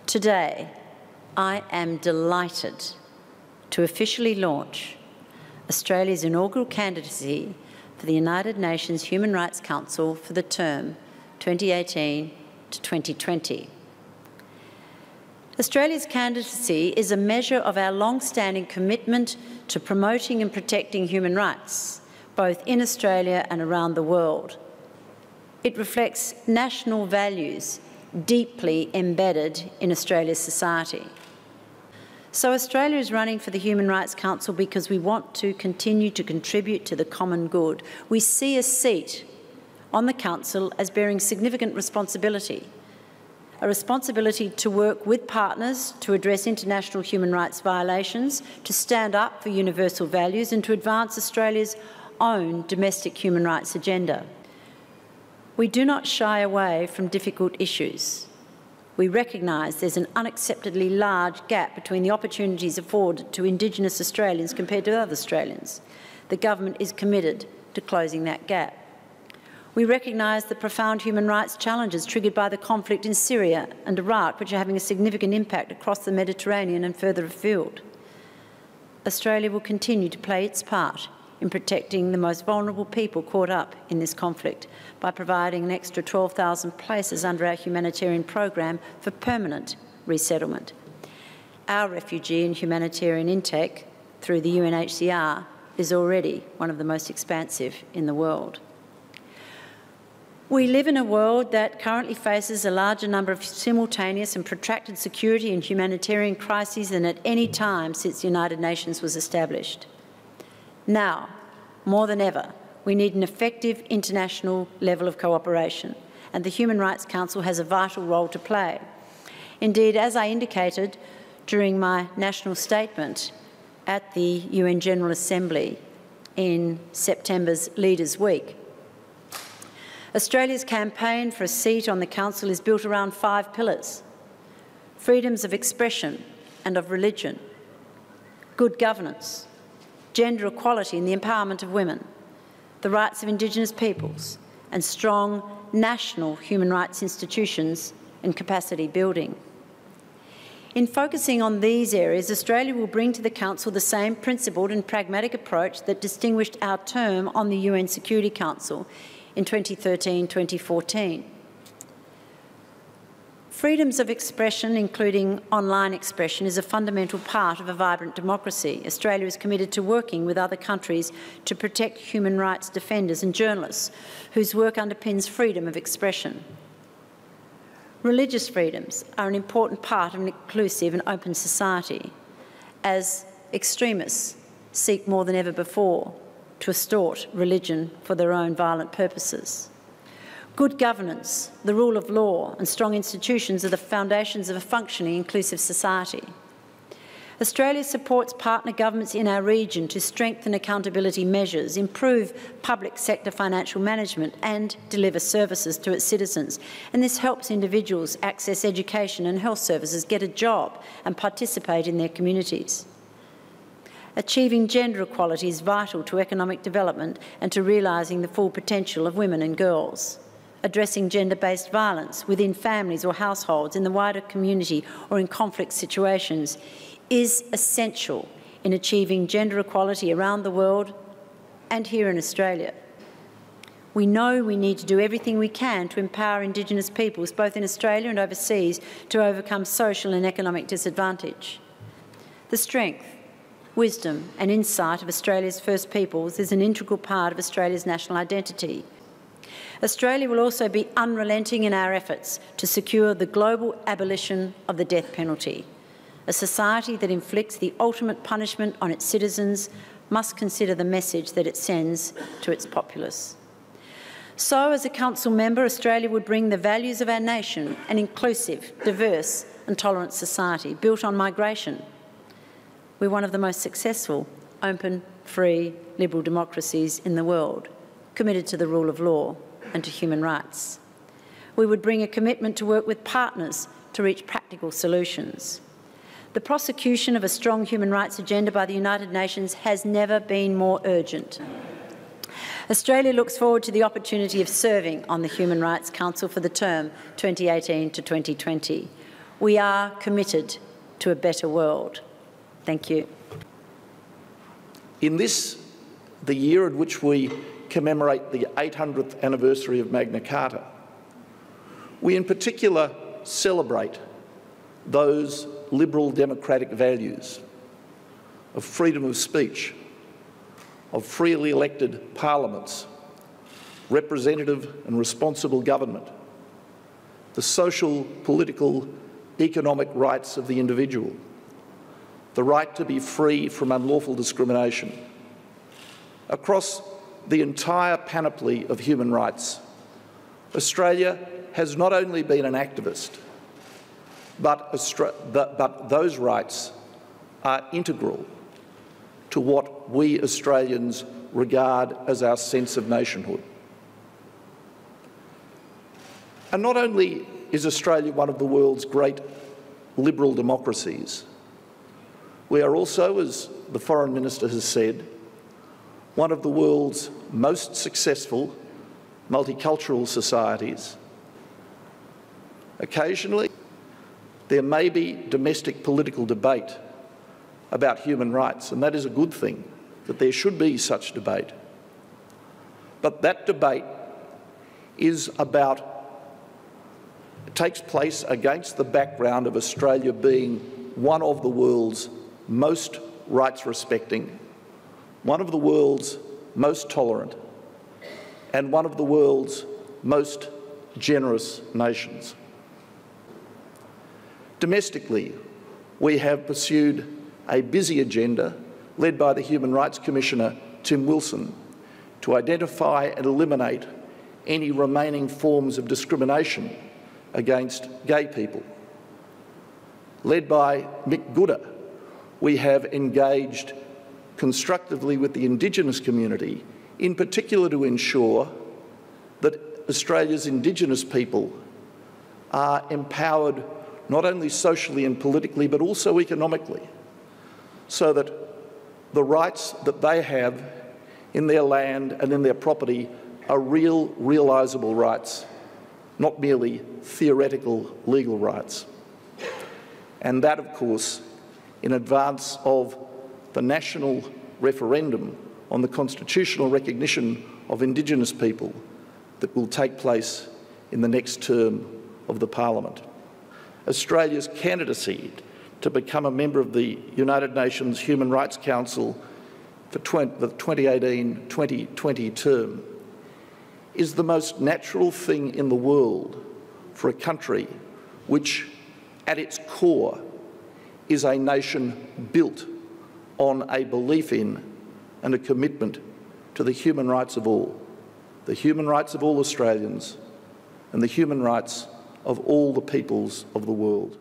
Today, I am delighted to officially launch Australia's inaugural candidacy for the United Nations Human Rights Council for the term 2018 to 2020. Australia's candidacy is a measure of our long-standing commitment to promoting and protecting human rights, both in Australia and around the world. It reflects national values deeply embedded in Australia's society. So Australia is running for the Human Rights Council because we want to continue to contribute to the common good. We see a seat on the Council as bearing significant responsibility, a responsibility to work with partners to address international human rights violations, to stand up for universal values and to advance Australia's own domestic human rights agenda. We do not shy away from difficult issues. We recognise there's an unacceptably large gap between the opportunities afforded to Indigenous Australians compared to other Australians. The government is committed to closing that gap. We recognise the profound human rights challenges triggered by the conflict in Syria and Iraq, which are having a significant impact across the Mediterranean and further afield. Australia will continue to play its part in protecting the most vulnerable people caught up in this conflict by providing an extra 12,000 places under our humanitarian program for permanent resettlement. Our refugee and humanitarian intake through the UNHCR is already one of the most expansive in the world. We live in a world that currently faces a larger number of simultaneous and protracted security and humanitarian crises than at any time since the United Nations was established. Now, more than ever, we need an effective international level of cooperation, and the Human Rights Council has a vital role to play. Indeed, as I indicated during my national statement at the UN General Assembly in September's Leaders' Week, Australia's campaign for a seat on the Council is built around 5 pillars: freedoms of expression and of religion, good governance, gender equality and the empowerment of women, the rights of Indigenous peoples, and strong national human rights institutions and capacity building. In focusing on these areas, Australia will bring to the Council the same principled and pragmatic approach that distinguished our term on the UN Security Council in 2013-2014. Freedoms of expression, including online expression, is a fundamental part of a vibrant democracy. Australia is committed to working with other countries to protect human rights defenders and journalists whose work underpins freedom of expression. Religious freedoms are an important part of an inclusive and open society, as extremists seek more than ever before to distort religion for their own violent purposes. Good governance, the rule of law and strong institutions are the foundations of a functioning inclusive society. Australia supports partner governments in our region to strengthen accountability measures, improve public sector financial management and deliver services to its citizens. And this helps individuals access education and health services, get a job and participate in their communities. Achieving gender equality is vital to economic development and to realising the full potential of women and girls. Addressing gender-based violence within families or households, in the wider community or in conflict situations is essential in achieving gender equality around the world and here in Australia. We know we need to do everything we can to empower Indigenous peoples, both in Australia and overseas, to overcome social and economic disadvantage. The strength, wisdom and insight of Australia's First Peoples is an integral part of Australia's national identity. Australia will also be unrelenting in our efforts to secure the global abolition of the death penalty. A society that inflicts the ultimate punishment on its citizens must consider the message that it sends to its populace. So, as a Council member, Australia would bring the values of our nation, an inclusive, diverse and tolerant society built on migration. We're one of the most successful, open, free, liberal democracies in the world, committed to the rule of law and to human rights. We would bring a commitment to work with partners to reach practical solutions. The prosecution of a strong human rights agenda by the United Nations has never been more urgent. Australia looks forward to the opportunity of serving on the Human Rights Council for the term 2018 to 2020. We are committed to a better world. Thank you. In this, the year in which we commemorate the 800th anniversary of Magna Carta, we in particular celebrate those liberal democratic values of freedom of speech, of freely elected parliaments, representative and responsible government, the social, political, economic rights of the individual, the right to be free from unlawful discrimination. Across the entire panoply of human rights, Australia has not only been an activist, but those rights are integral to what we Australians regard as our sense of nationhood. And not only is Australia one of the world's great liberal democracies, we are also, as the Foreign Minister has said, one of the world's most successful multicultural societies. Occasionally, there may be domestic political debate about human rights, and that is a good thing, that there should be such debate. But that debate takes place against the background of Australia being one of the world's most rights-respecting, one of the world's most tolerant, and one of the world's most generous nations. Domestically, we have pursued a busy agenda led by the Human Rights Commissioner, Tim Wilson, to identify and eliminate any remaining forms of discrimination against gay people. Led by Mick Gooder, we have engaged constructively with the Indigenous community, in particular to ensure that Australia's Indigenous people are empowered not only socially and politically, but also economically, so that the rights that they have in their land and in their property are real, realisable rights, not merely theoretical legal rights. And that, of course, in advance of the national referendum on the constitutional recognition of Indigenous people that will take place in the next term of the Parliament. Australia's candidacy to become a member of the United Nations Human Rights Council for the 2018-2020 term is the most natural thing in the world for a country which, at its core, is a nation built on a belief in and a commitment to the human rights of all, the human rights of all Australians and the human rights of all the peoples of the world.